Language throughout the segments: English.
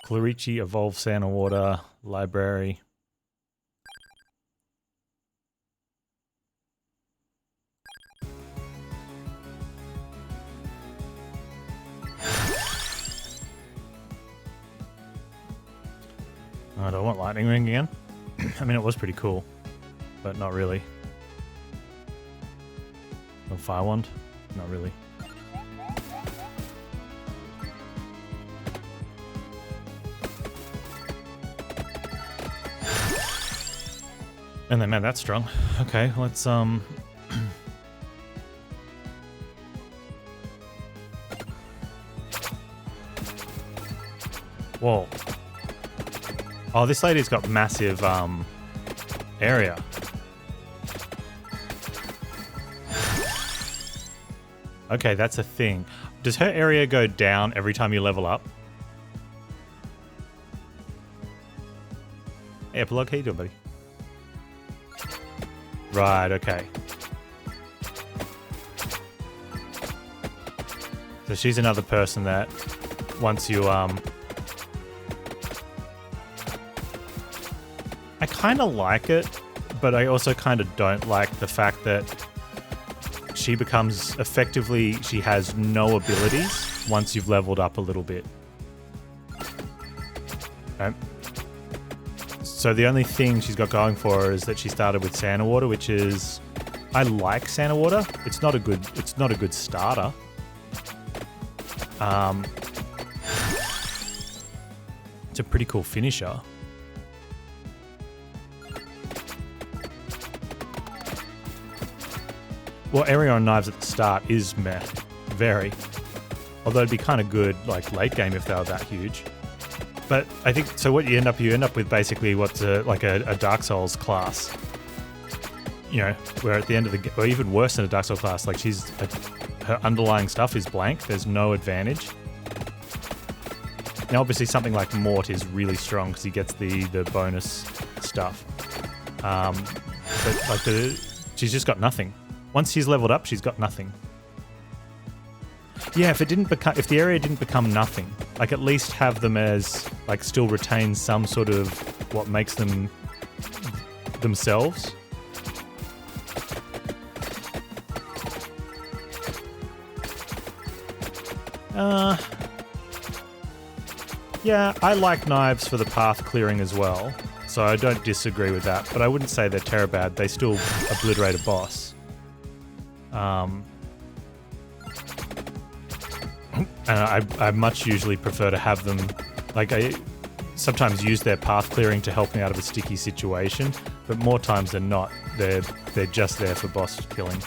Clerici, Evolve Sand and Water, Library. Oh, do I want Lightning Ring again? I mean, it was pretty cool, but not really. Or Fire Wand? Not really. And then, man, that's strong. Okay, let's, Whoa. Oh, this lady's got massive, area. Okay, that's a thing. Does her area go down every time you level up? Hey, Epilogue, how you doing, buddy? Right, okay. So she's another person that once you, I kind of like it, but I also kind of don't like the fact that she becomes effectively, she has no abilities once you've leveled up a little bit. Okay. So the only thing she's got going for her is that she started with Sand and Water, which is, I like Sand and Water. It's not a good starter. It's a pretty cool finisher. Well, area on knives at the start is meh. Very. Although it'd be kind of good, like, late game if they were that huge. But I think, so what you end up with basically what's like a Dark Souls class. You know, where at the end of the game, or even worse than a Dark Souls class, like her underlying stuff is blank. There's no advantage. Now, obviously, something like Mort is really strong because he gets the bonus stuff. But like she's just got nothing. Once she's leveled up, she's got nothing. Yeah, if the area didn't become nothing, like at least have them as like still retain some sort of what makes them themselves. Yeah, I like knives for the path clearing as well, so I don't disagree with that, but I wouldn't say they're terrible bad. They still obliterate a boss. And I much usually prefer to have them, like I sometimes use their path clearing to help me out of a sticky situation, but more times than not, they're just there for boss killing.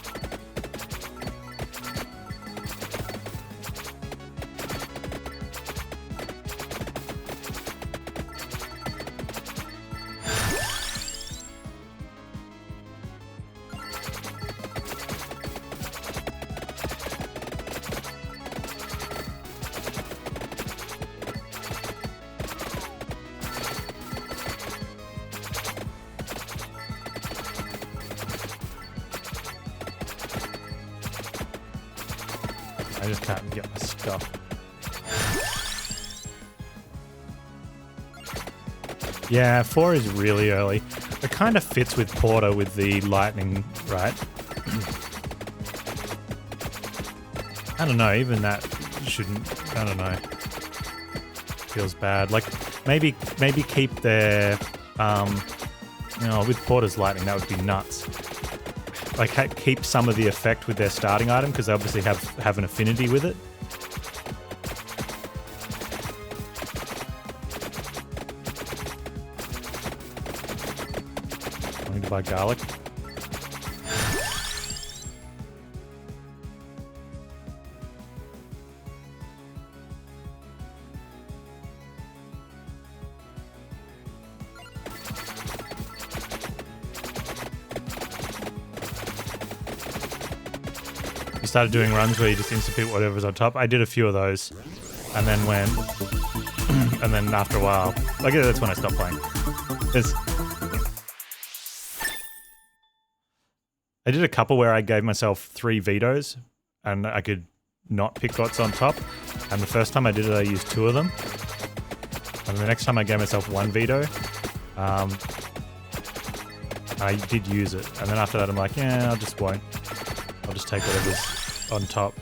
I just can't get my stuff. Yeah, 4 is really early. It kind of fits with Porter with the lightning, right? I don't know, even that shouldn't, I don't know. Feels bad. Like, maybe keep their, with Porter's lightning, that would be nuts. Like, keep some of the effect with their starting item, because they obviously have an affinity with it. I need to buy garlic. Started doing runs where you just instant hit whatever's on top. I did a few of those, and then and then after a while, like that's when I stopped playing. I did a couple where I gave myself 3 vetoes, and I could not pick what's on top. And the first time I did it, I used 2 of them. And the next time I gave myself one veto, I did use it. And then after that, I'm like, yeah, I just won't. I'll just take whatever's on top.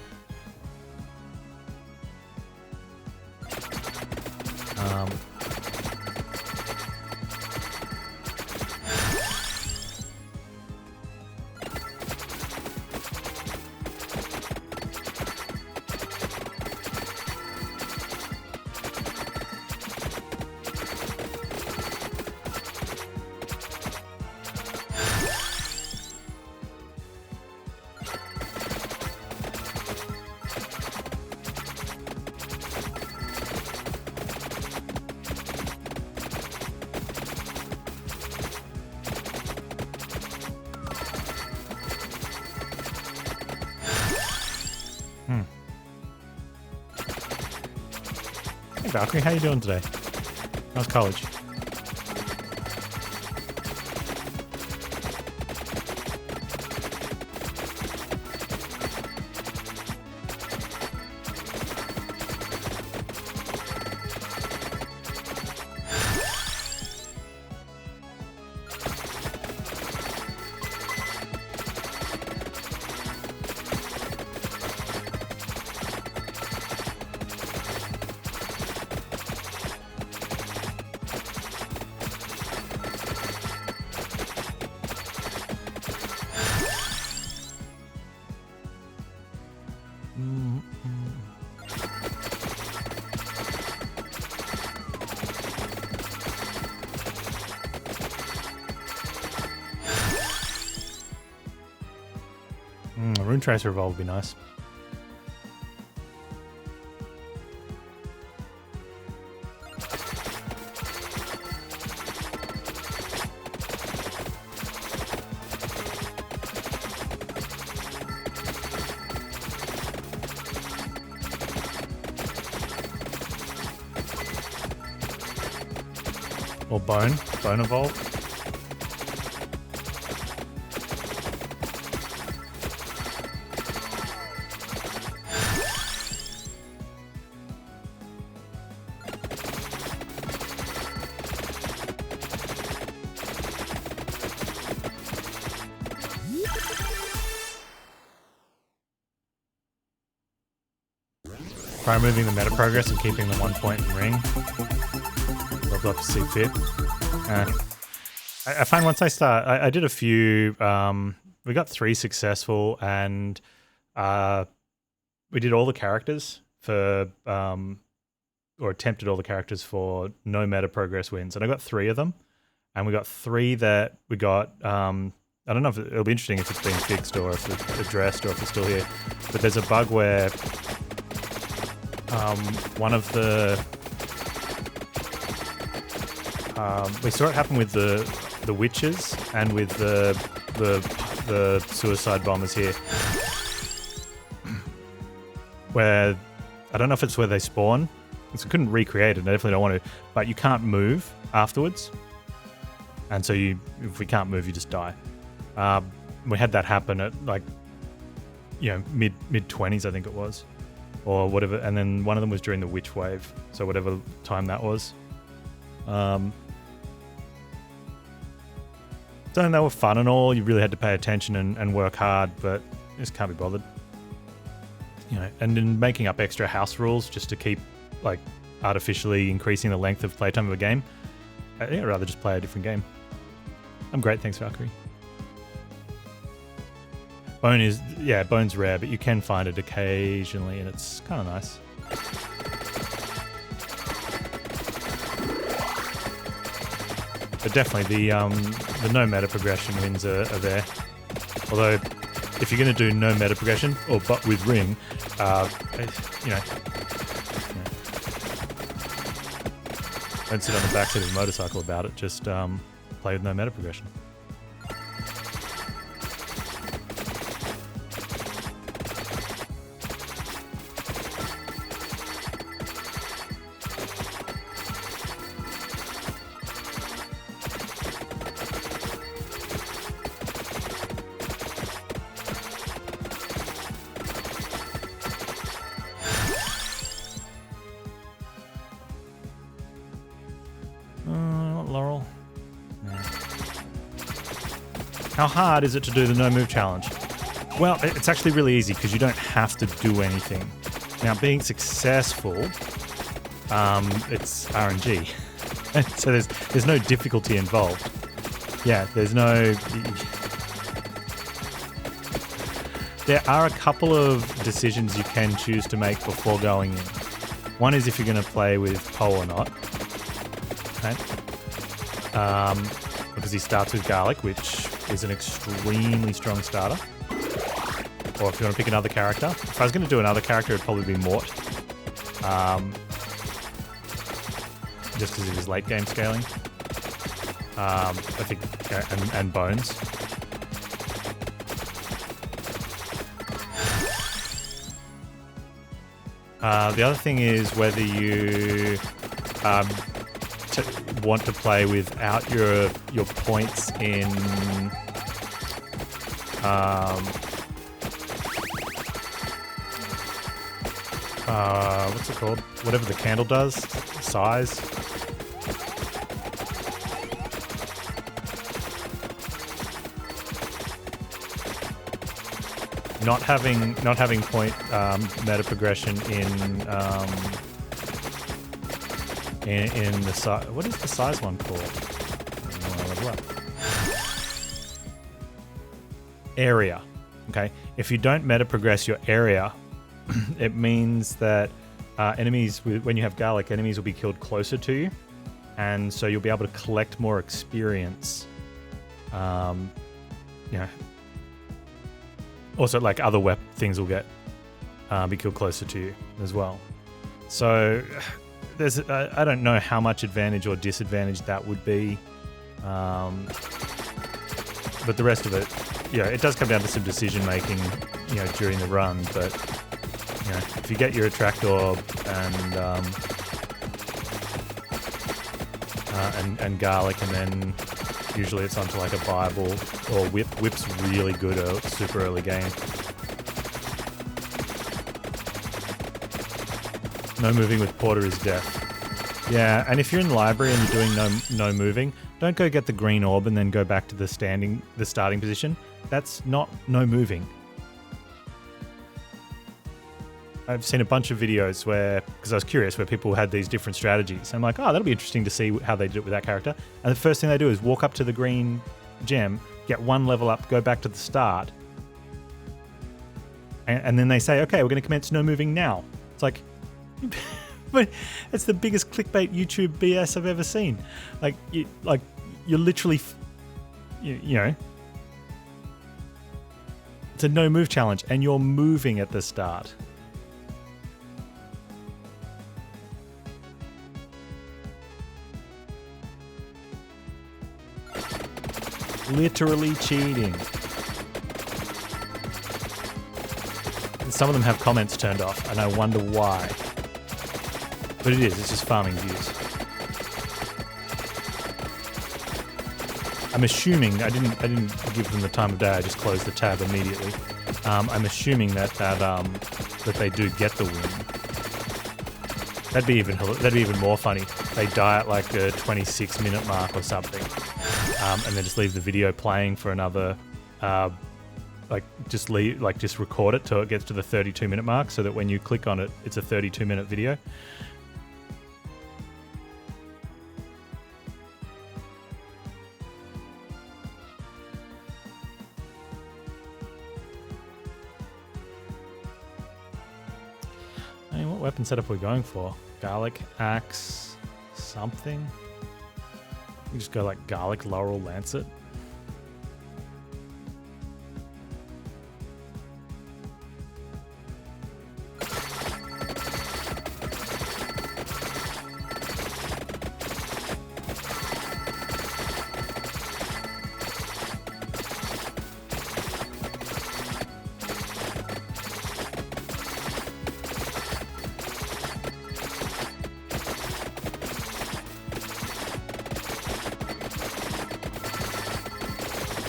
Hey Valkyrie, how you doing today? How's college? Rune Tracer Revolve would be nice. Or Bone Evolve. Try removing the meta progress and keeping the 1 point in ring. I'd love to see fit. I find once I start, I did a few, we got 3 successful, and we did all the characters for, or attempted all the characters for no meta progress wins. And I got 3 of them, and we got 3 that we got, I don't know if it'll be interesting if it's been fixed or if it's addressed or if it's still here, but there's a bug where one of the we saw it happen with the witches and with the suicide bombers here, where I don't know if it's where they spawn. I couldn't recreate it. I definitely don't want to, but you can't move afterwards, and so if we can't move, you just die. We had that happen at like mid 20s, I think it was. Or whatever, and then one of them was during the witch wave, so whatever time that was. So they were fun and all. You really had to pay attention and work hard, but you just can't be bothered. And then making up extra house rules just to keep like artificially increasing the length of playtime of a game. I think I'd rather just play a different game. I'm great, thanks Valkyrie. Bone's rare, but you can find it occasionally, and it's kind of nice. But definitely the no meta progression wins are there. Although, if you're going to do no meta progression, or but with ring, don't sit on the backseat of a motorcycle about it. Just play with no meta progression. How hard is it to do the no move challenge? Well, it's actually really easy because you don't have to do anything. Now, being successful, it's RNG. So there's no difficulty involved. Yeah, there's no... There are a couple of decisions you can choose to make before going in. One is if you're going to play with Poe or not. Okay. Because he starts with Garlic, which is an extremely strong starter. Or if you want to pick another character. If I was going to do another character, it'd probably be Mort. Just because of his late game scaling. I think, and Bones. The other thing is whether you want to play without your points in what's it called? Whatever the candle does, size. Not having point meta progression in the size. What is the size one called? Area. Okay. If you don't meta progress your area, it means that enemies, when you have Garlic, enemies will be killed closer to you, and so you'll be able to collect more experience. Also, like other things will be killed closer to you as well. So there's I don't know how much advantage or disadvantage that would be, but the rest of it, it does come down to some decision making, during the run. But if you get your Attract Orb and Garlic, and then usually it's onto like a Bible or Whip. Whip's really good at super early game. No moving with Porter is death. Yeah, and if you're in library and you're doing no moving, don't go get the green orb and then go back to the starting position. That's not no moving. I've seen a bunch of videos because I was curious, where people had these different strategies. I'm like, oh, that'll be interesting to see how they did it with that character. And the first thing they do is walk up to the green gem, get one level up, go back to the start. And then they say, okay, we're going to commence no moving now. It's like, but it's the biggest clickbait YouTube BS I've ever seen. You're literally, it's a no move challenge and you're moving at the start. Literally cheating. And some of them have comments turned off, and I wonder why. But it's just farming views. I'm assuming I didn't give them the time of day. I just closed the tab immediately. I'm assuming that they do get the win. That'd be even more funny. They die at like a 26-minute mark or something. And then just leave the video playing for another, just record it till it gets to the 32-minute mark, so that when you click on it, it's a 32-minute video. I mean, what weapon setup are we going for? Garlic, axe, something? We just go like Garlic, Laurel, Lancet.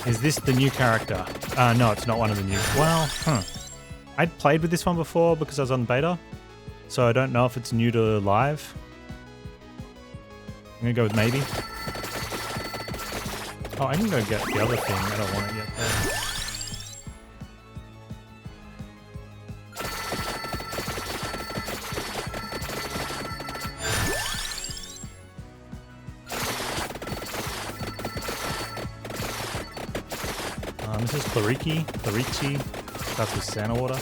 Is this the new character? No, it's not one of the new... Well, I'd played with this one before because I was on beta, so I don't know if it's new to live. I'm going to go with maybe. Oh, I can go get the other thing. I don't want it yet, though. This is Clerici. Starts with Santa Water.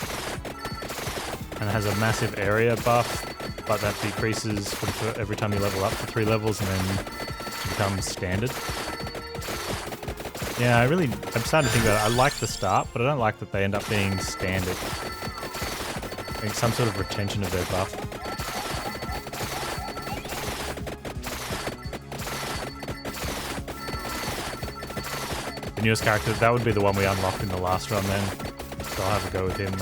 And it has a massive area buff, but that decreases for every time you level up for 3 levels and then becomes standard. Yeah, I'm starting to think about it. I like the start, but I don't like that they end up being standard. Like some sort of retention of their buff. The newest character, that would be the one we unlocked in the last run then. So I'll have a go with him.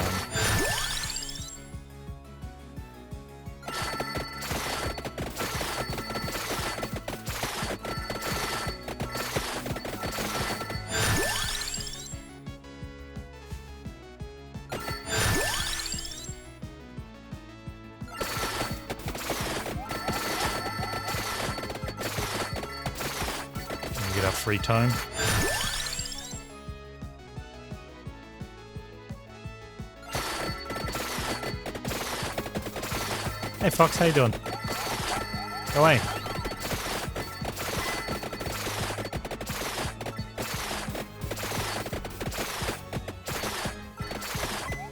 Get our free time. Hey Fox, how you doing? Go away.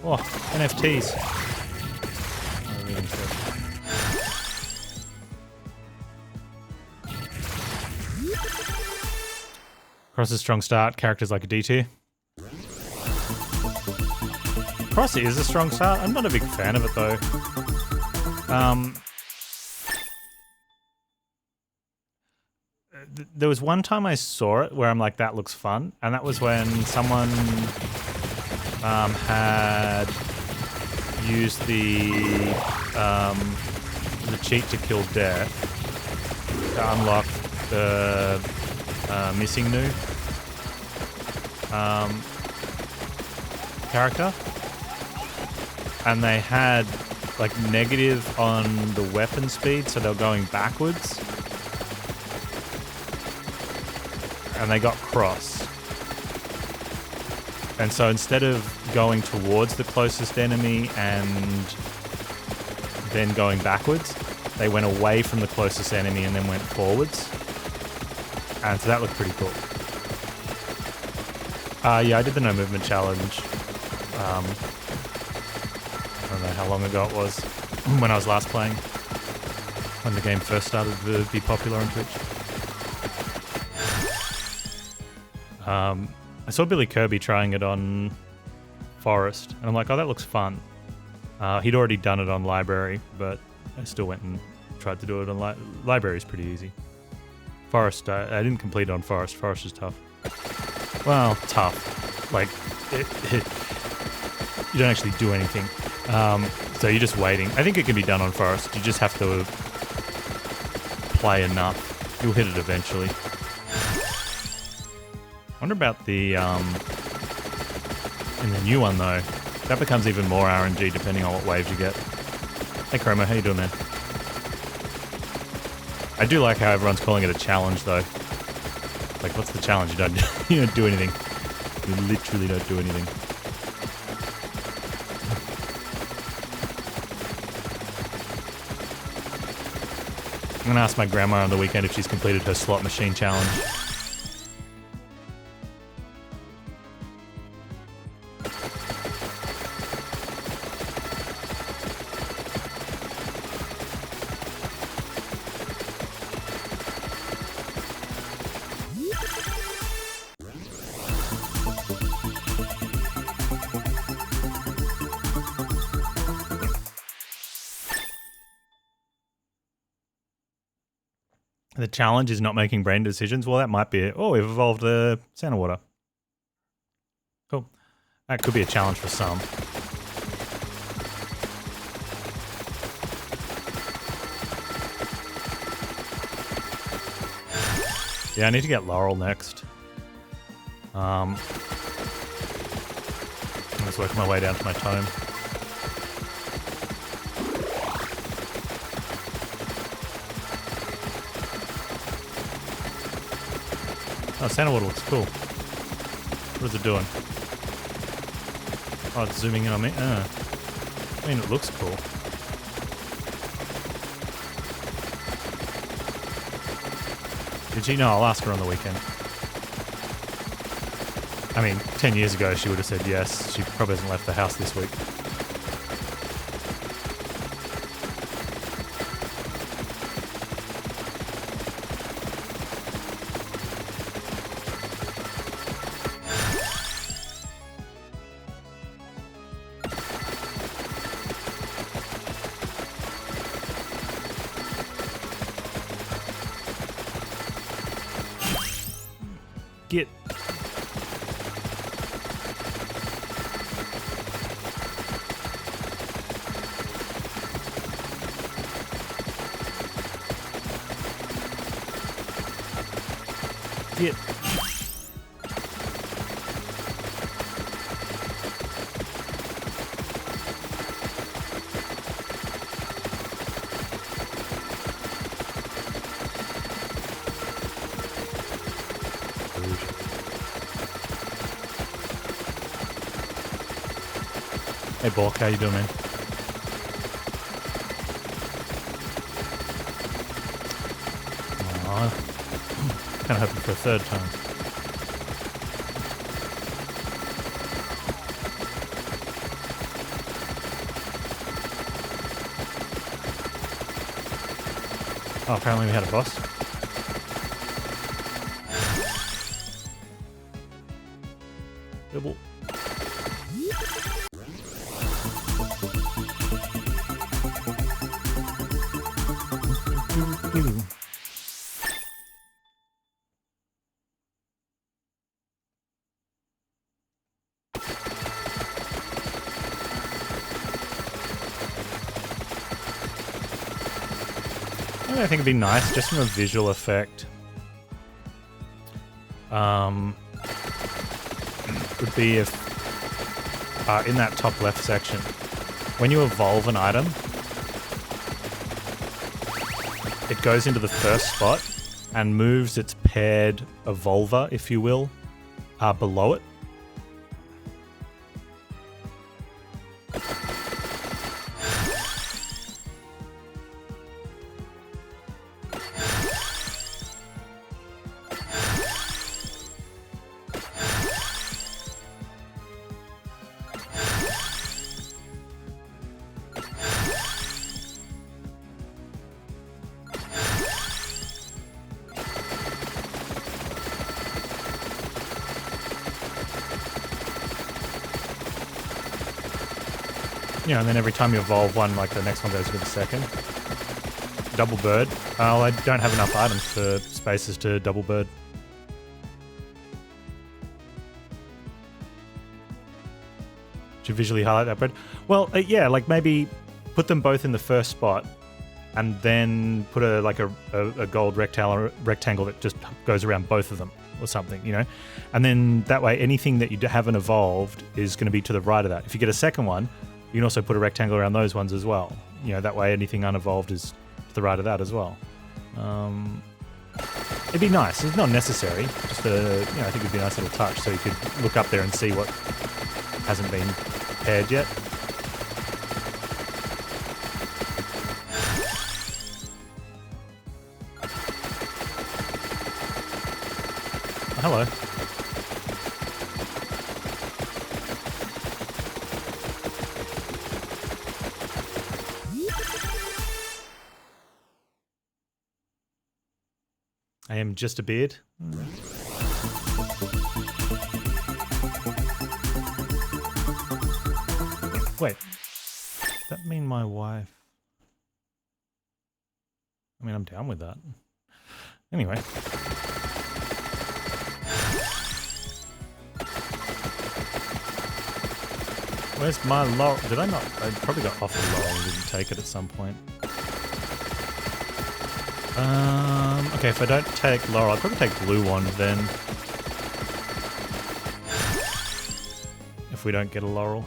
Oh, NFTs. Oh, really Cross is a strong start, characters like a D tier. Cross is a strong start. I'm not a big fan of it though. There was one time I saw it where I'm like, that looks fun, and that was when someone had used the cheat to kill death to unlock the missing new character, and they had like negative on the weapon speed, so they were going backwards, and they got cross. And so instead of going towards the closest enemy and then going backwards, they went away from the closest enemy and then went forwards. And so that looked pretty cool. Yeah, I did the no movement challenge. I don't know how long ago it was, when I was last playing, when the game first started to be popular on Twitch. I saw Billy Kirby trying it on Forest, and I'm like, oh, that looks fun. He'd already done it on Library, but I still went and tried to do it on Library. Is pretty easy. Forest, I didn't complete it on Forest. Forest is tough. Well, tough. Like, you don't actually do anything. So you're just waiting. I think it can be done on Forest. You just have to play enough. You'll hit it eventually. I wonder about the, in the new one though. That becomes even more RNG depending on what waves you get. Hey Chroma, how you doing, man? I do like how everyone's calling it a challenge though. Like, what's the challenge? You don't do anything. You literally don't do anything. I'm gonna ask my grandma on the weekend if she's completed her slot machine challenge. The challenge is not making brain decisions. Well, that might be it. Oh, we've evolved the Santa Water. Cool. That could be a challenge for some. Yeah, I need to get Laurel next. I'm just working my way down to my tome. Oh, Sandalwood looks cool. What is it doing? Oh, it's zooming in on me. I mean, it looks cool. Did she? No, I'll ask her on the weekend. I mean, 10 years ago she would have said yes. She probably hasn't left the house this week. Get. Get. Hey, Bork, how you doing, man? Aww. Kind of hoping for a third time. Oh, apparently we had a boss. Double. I think it'd be nice, just from a visual effect, would be if, in that top left section, when you evolve an item, it goes into the first spot and moves its paired evolver, if you will, below it. You know, and then every time you evolve one, like the next one goes with the second. Double bird. Oh, I don't have enough items for spaces to double bird. Should visually highlight that bird. Well, yeah, like maybe put them both in the first spot, and then put a gold rectangle that just goes around both of them, or something, you know? And then that way, anything that you haven't evolved is going to be to the right of that. If you get a second one, you can also put a rectangle around those ones as well. You know, that way anything unevolved is to the right of that as well. It'd be nice. It's not necessary. Just I think it'd be a nice little touch, so you could look up there and see what hasn't been paired yet. Hello. I am just a beard. Wait, does that mean my wife? I mean, I'm down with that. Anyway. Where's my laurel? Did I not? I probably got off the laurel and didn't take it at some point. Okay, if I don't take laurel, I'll probably take blue one then. If we don't get a laurel.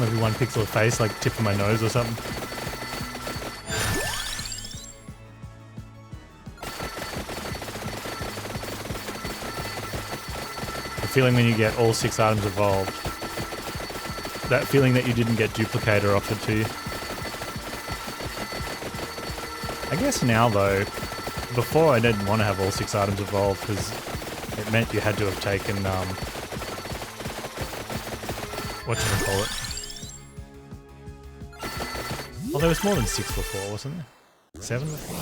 Maybe one pixel of face, like tip of my nose or something. The feeling when you get all 6 items evolved. That feeling that you didn't get duplicator offered to you. I guess now though, before I didn't want to have all 6 items evolved because it meant you had to have taken, whatchamacallit. Well, there was more than 6 before, wasn't there? 7 before?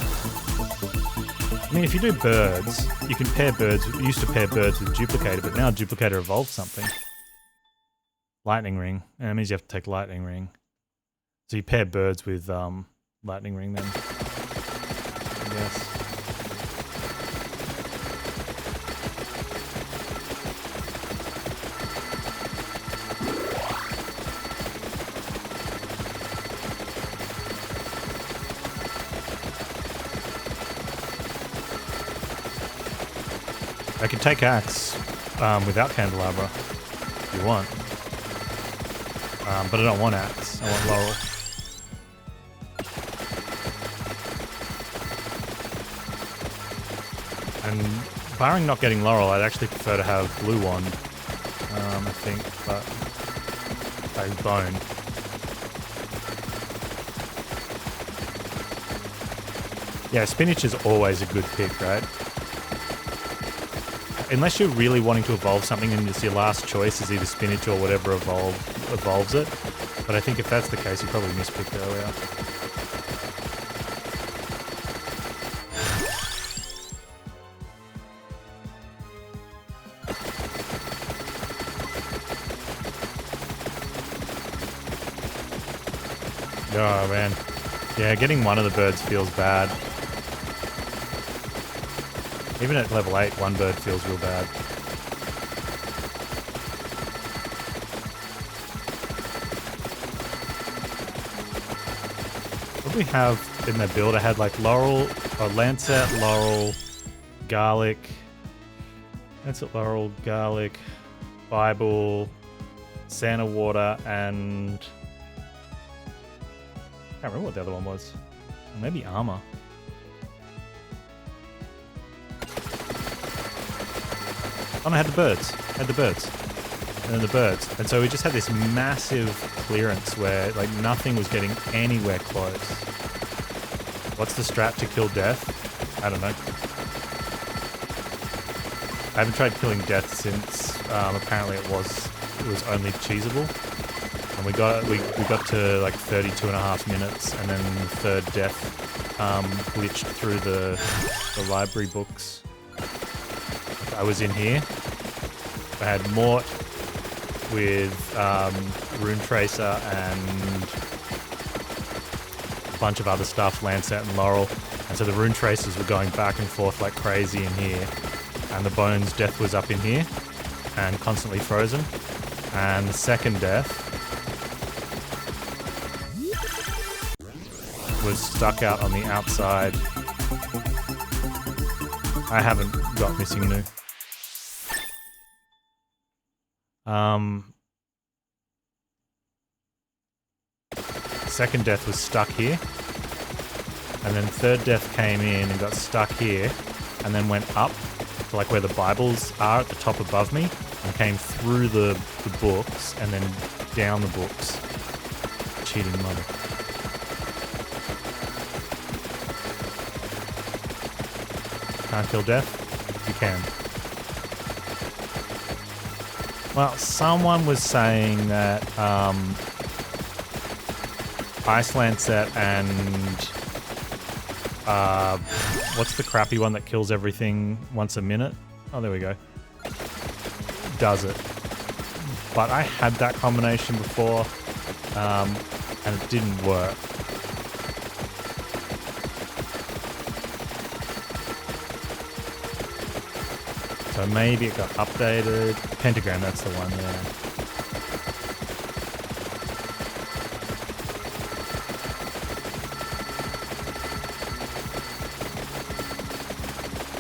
I mean, if you do birds, you can pair birds, you used to pair birds with duplicator, but now duplicator evolved something. Lightning ring. And that means you have to take lightning ring. So you pair birds with lightning ring then. I guess. I can take axe without candelabra if you want. But I don't want axe, I want laurel. And barring not getting laurel, I'd actually prefer to have blue wand, I think, but a bone. Yeah, spinach is always a good pick, right? Unless you're really wanting to evolve something and it's your last choice is either spinach or whatever evolves it. But I think if that's the case, you probably mispicked earlier. Oh man. Yeah, getting one of the birds feels bad. Even at level 8, one bird feels real bad. What do we have in the build? I had like laurel, lancet, laurel, garlic, lancet, laurel, garlic, Bible, Santa water, and I can't remember what the other one was. Maybe armor. Oh, I had the birds. And then the birds. And so we just had this massive clearance where like nothing was getting anywhere close. What's the strat to kill death? I don't know. I haven't tried killing death since apparently it was only cheesable. And we got to like 32.5 minutes, and then the third death glitched through the library books. I was in here. I had Mort with Rune Tracer and a bunch of other stuff, Lancet and Laurel. And so the Rune Tracers were going back and forth like crazy in here. And the Bones death was up in here and constantly frozen. And the second death was stuck out on the outside. I haven't got Missing New. Second death was stuck here, and then third death came in and got stuck here, and then went up to like where the Bibles are at the top above me, and came through the books and then down the books. Cheating mother. Can't kill death? You can. Well, someone was saying that Ice Lancet and what's the crappy one that kills everything once a minute? Oh, there we go. Does it. But I had that combination before and it didn't work. So maybe it got updated. Pentagram, that's the one, yeah.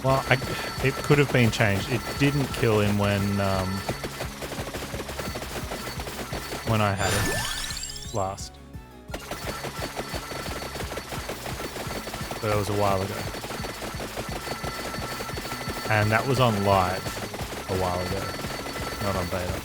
Well, it could have been changed. It didn't kill him when I had it. last. But that was a while ago. And that was on live a while ago, not on beta.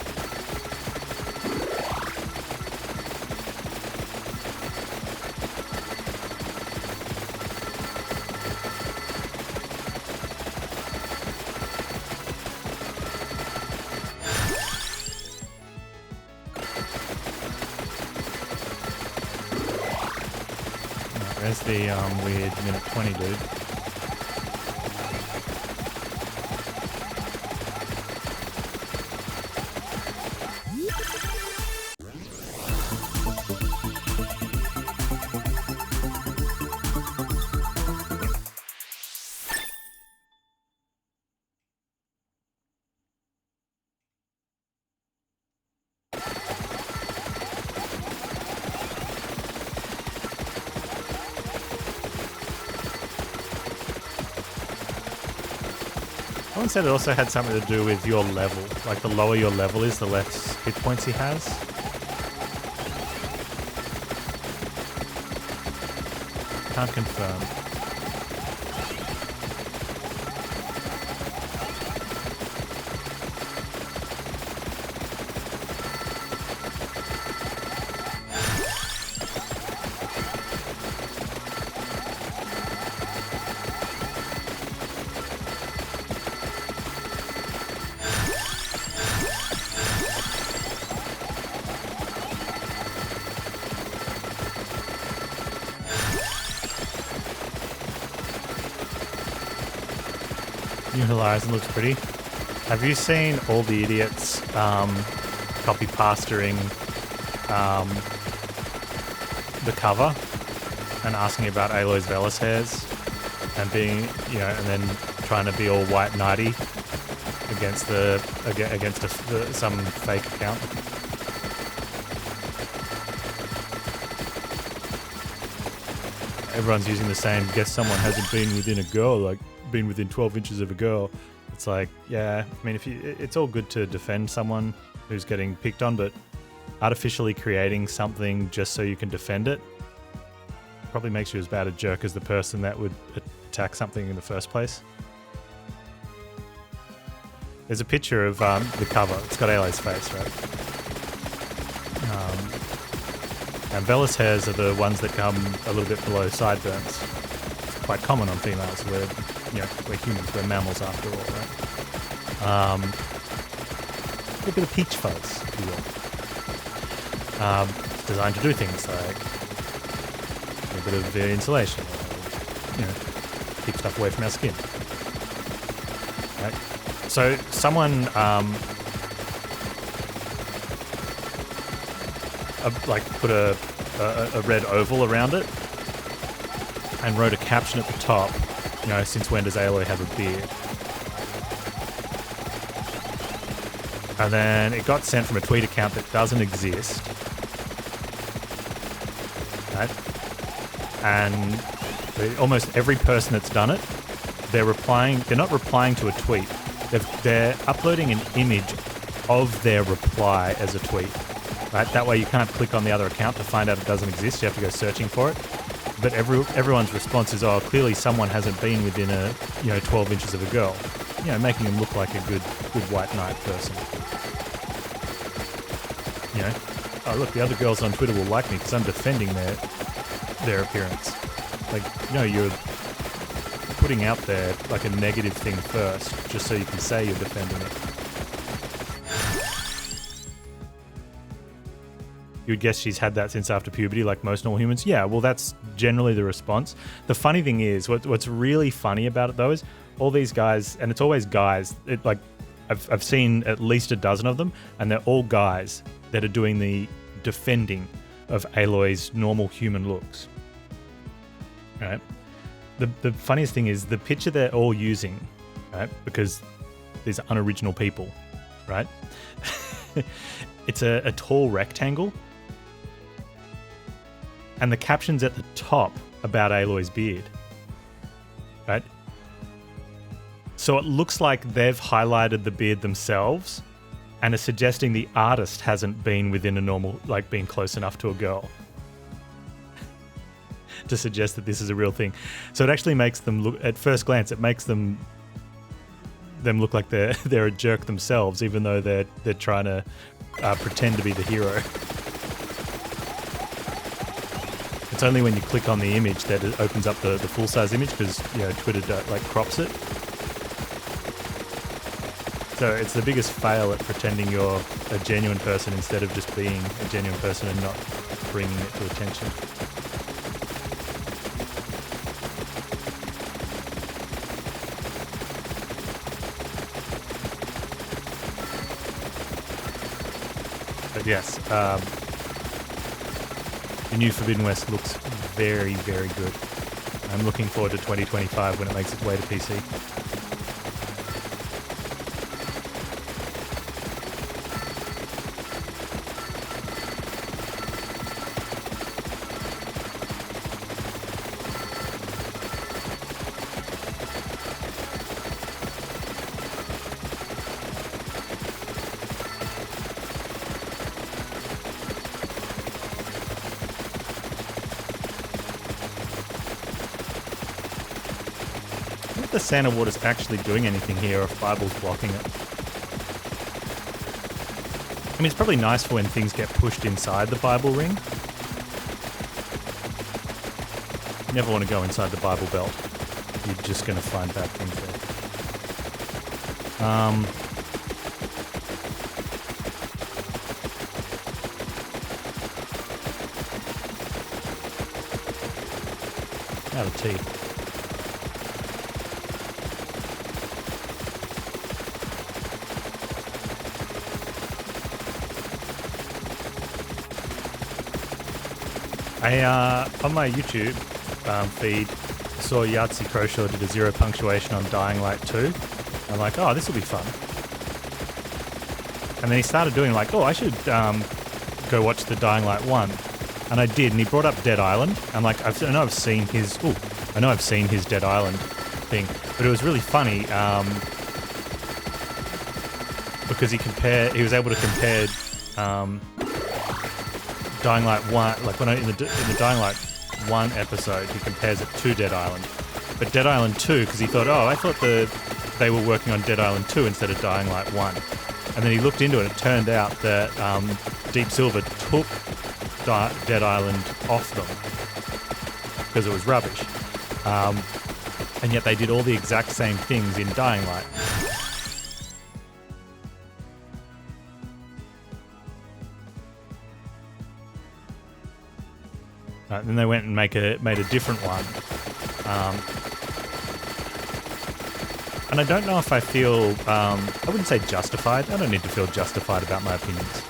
There's the weird minute 20 dude. Someone said it also had something to do with your level. Like the lower your level is, the less hit points he has. Can't confirm. New Horizon looks pretty. Have you seen all the idiots copy pastoring the cover and asking about Aloy's Velis hairs and being, you know, and then trying to be all white knighty against some fake account? Everyone's using the same. Guess someone hasn't been within a girl, like been within 12 inches of a girl. It's like, yeah, I mean, it's all good to defend someone who's getting picked on, but artificially creating something just so you can defend it probably makes you as bad a jerk as the person that would attack something in the first place. There's a picture of the cover. It's got Aloy's face, right? And Velis hairs are the ones that come a little bit below sideburns. It's quite common on females. We're humans. We're mammals after all, right? A little bit of peach fuzz, if you will. It's designed to do things like a bit of insulation, or, keep stuff away from our skin. Right? So someone put a red oval around it and wrote a caption at the top, since when does Aloy have a beard? And then it got sent from a tweet account that doesn't exist. Right? And almost every person that's done it, they're not replying to a tweet. They're uploading an image of their reply as a tweet. Right? That way you can't click on the other account to find out it doesn't exist. You have to go searching for it. But everyone's response is, oh, clearly someone hasn't been within 12 inches of a girl. Making them look like a good white knight person. Oh, look, the other girls on Twitter will like me because I'm defending their appearance. You're putting out there like a negative thing first, just so you can say you're defending it. You would guess she's had that since after puberty, like most normal humans. Yeah, well, that's generally the response. The funny thing is, what's really funny about it, though, is all these guys, and it's always guys, I've seen at least a dozen of them, and they're all guys that are doing the defending of Aloy's normal human looks. Right? The funniest thing is the picture they're all using, right? Because these are unoriginal people, right? It's a tall rectangle. And the caption's at the top about Aloy's beard, right? So it looks like they've highlighted the beard themselves, and are suggesting the artist hasn't been within a normal, like being close enough to a girl to suggest that this is a real thing. So it actually makes them look, at first glance, it makes them look like they're a jerk themselves, even though they're trying to pretend to be the hero. It's only when you click on the image that it opens up the full-size image, because Twitter like crops it. So it's the biggest fail at pretending you're a genuine person instead of just being a genuine person and not bringing it to attention. But yes, the new Forbidden West looks very, very good. I'm looking forward to 2025 when it makes its way to PC. The Santa water's actually doing anything here, or if Bible's blocking it. I mean, it's probably nice for when things get pushed inside the Bible ring. You never want to go inside the Bible belt. You're just going to find bad things there. Out of tea. On my YouTube feed, saw Yahtzee Croshaw did a 0 punctuation on Dying Light 2. I'm like, oh, this will be fun. And then he started doing like, oh, I should go watch the Dying Light 1. And I did, and he brought up Dead Island. I'm like, I know I've seen his Dead Island thing, but it was really funny because he was able to compare Dying Light 1, like in the Dying Light 1 episode, he compares it to Dead Island. But Dead Island 2, because he thought, oh, I thought they were working on Dead Island 2 instead of Dying Light 1. And then he looked into it, and it turned out that Deep Silver took Dead Island off them because it was rubbish. And yet they did all the exact same things in Dying Light. Then they went and made a different one. And I don't know if I feel, I wouldn't say justified. I don't need to feel justified about my opinions.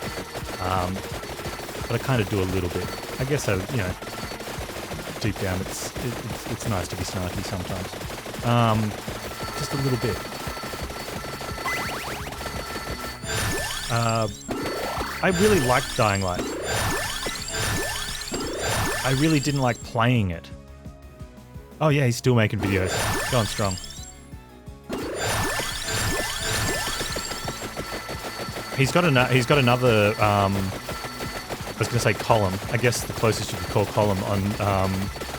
But I kind of do a little bit. I guess deep down it's nice to be snarky sometimes. Just a little bit. I really liked Dying Light. I really didn't like playing it. Oh yeah, he's still making videos. Going strong. He's got another. I was going to say column. I guess the closest you could call column on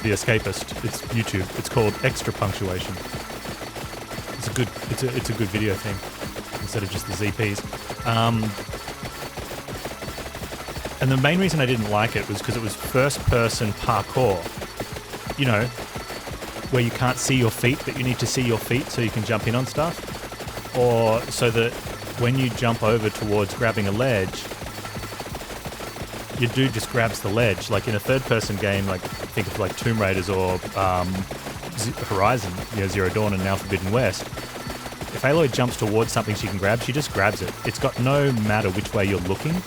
The Escapist. It's YouTube. It's called Extra Punctuation. It's a good video thing instead of just the ZPs. And the main reason I didn't like it was because it was first-person parkour. You know, where you can't see your feet, but you need to see your feet so you can jump in on stuff. Or so that when you jump over towards grabbing a ledge, your dude just grabs the ledge. Like in a third-person game, like think of like Tomb Raiders or Horizon, Zero Dawn and now Forbidden West. If Aloy jumps towards something she can grab, she just grabs it. It's got no matter which way you're looking.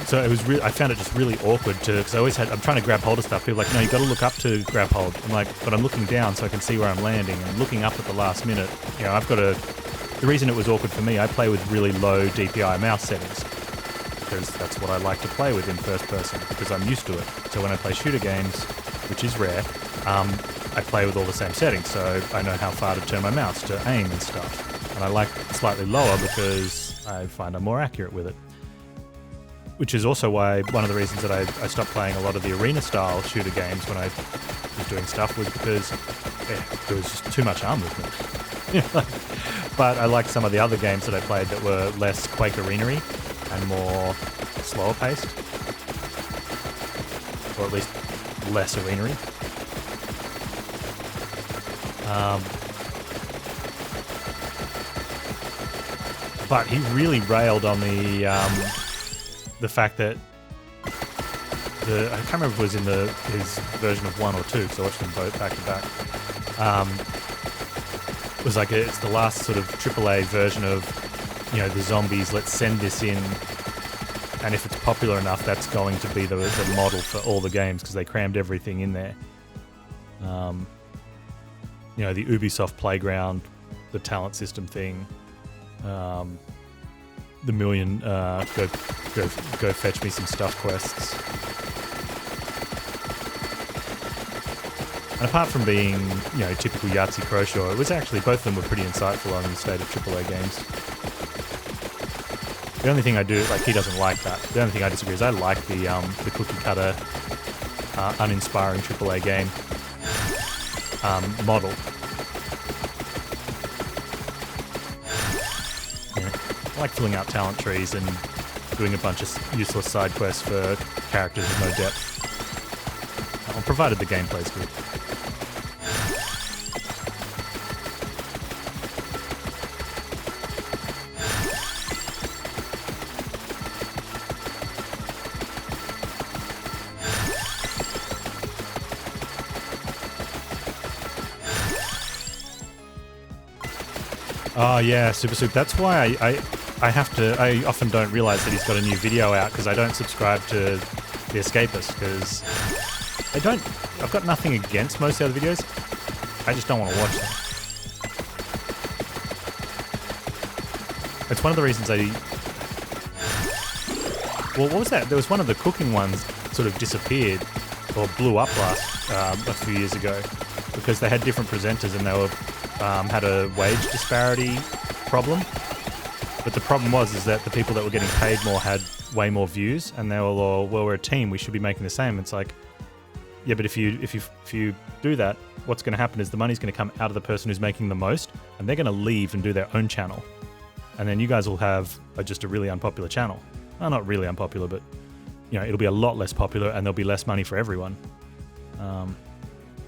So it was I found it just really awkward because I'm trying to grab hold of stuff. People are like, no, you got to look up to grab hold. I'm like, but I'm looking down so I can see where I'm landing. And looking up at the last minute, the reason it was awkward for me, I play with really low DPI mouse settings because that's what I like to play with in first person because I'm used to it. So when I play shooter games, which is rare, I play with all the same settings. So I know how far to turn my mouse to aim and stuff. And And I like slightly lower because I find I'm more accurate with it. Which is also why one of the reasons that I stopped playing a lot of the arena-style shooter games when I was doing stuff was because there was just too much arm movement. But I liked some of the other games that I played that were less Quake Arena-y and more slower paced. Or at least less arena-y. But he really railed on the fact that I can't remember if it was in his version of 1 or 2 because I watched them both back to back. It was like it's the last sort of AAA version of, you know, the zombies. Let's send this in, and if it's popular enough, that's going to be the model for all the games because they crammed everything in there. You know, the Ubisoft playground, the talent system thing, the million go fetch me some stuff quests. And apart from being, you know, typical Yahtzee Croshaw, it was actually, both of them were pretty insightful on the state of AAA games. The only thing I do, like, he doesn't like that. The only thing I disagree is I like the cookie cutter, uninspiring AAA game model. I like filling out talent trees and doing a bunch of useless side quests for characters with no depth. Provided the gameplay's good. Oh yeah, Super Soup. That's why I often don't realize that he's got a new video out because I don't subscribe to The Escapist because I've got nothing against most of the other videos. I just don't want to watch them. It's one of the reasons well, what was that? There was one of the cooking ones sort of disappeared or blew up a few years ago because they had different presenters and they were had a wage disparity problem. But the problem was that the people that were getting paid more had way more views, and they were all, well, we're a team, we should be making the same. It's like, yeah, but if you do that, what's going to happen is the money's going to come out of the person who's making the most, and they're going to leave and do their own channel, and then you guys will have just a really unpopular channel. Well, not really unpopular, but you know, it'll be a lot less popular, and there'll be less money for everyone.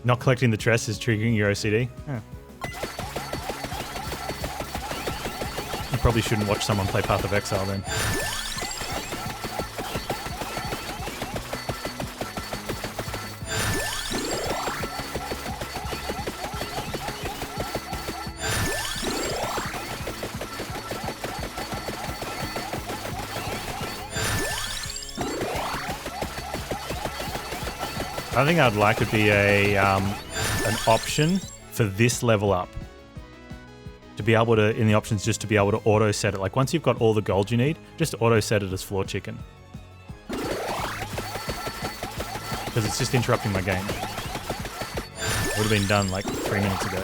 Not collecting the dress is triggering your OCD. Yeah. You probably shouldn't watch someone play Path of Exile then. I think I'd like to be an option for this level up. To be able to, in the options, just to be able to auto set it. Like once you've got all the gold you need, just auto set it as floor chicken. Because it's just interrupting my game. Would have been done like 3 minutes ago.